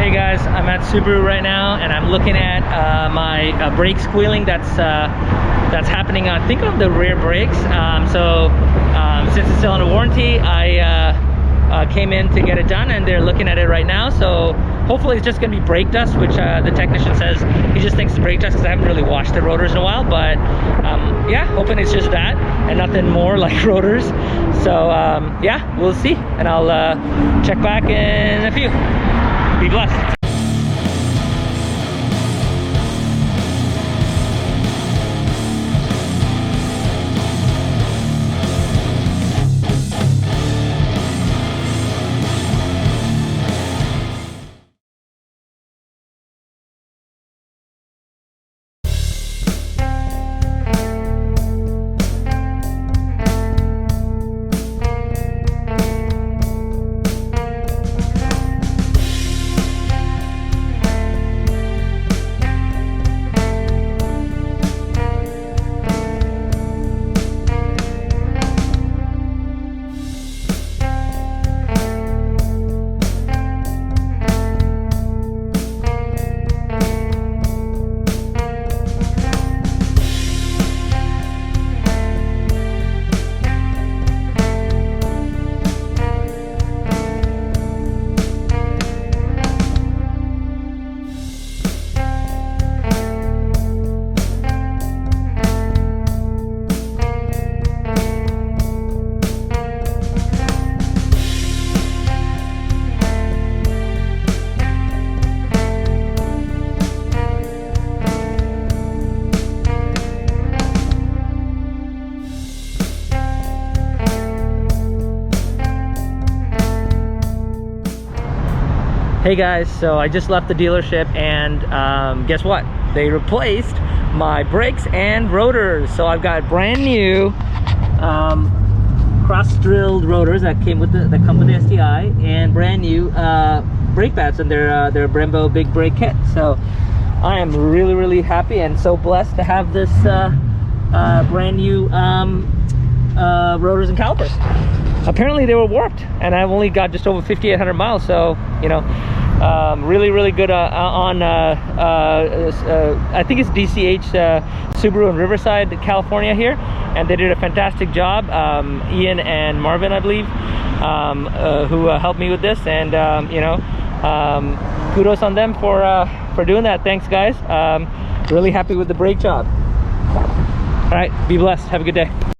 Hey guys, I'm at Subaru right now and I'm looking at my brake squealing that's happening, I think, on the rear brakes. Since it's still under warranty, I came in to get it done and they're looking at it right now. So hopefully it's just going to be brake dust, which the technician says he just thinks it's brake dust because I haven't really washed the rotors in a while. But yeah, hoping it's just that and nothing more like rotors. So yeah, we'll see, and I'll check back in a few. Be blessed. Hey guys, so I just left the dealership and guess what? They replaced my brakes and rotors. So I've got brand new cross-drilled rotors that come with the STI, and brand new brake pads, and they're Brembo big brake kit. So I am really happy and so blessed to have this brand new rotors and calipers. Apparently they were warped and I've only got just over 5,800 miles, so you know, really good on I think it's DCH Subaru of Riverside, California here, and they did a fantastic job. Ian and Marvin, I believe, who helped me with this, and you know, kudos on them for doing that. Thanks guys. Really happy with the brake job. All right, be blessed, have a good day.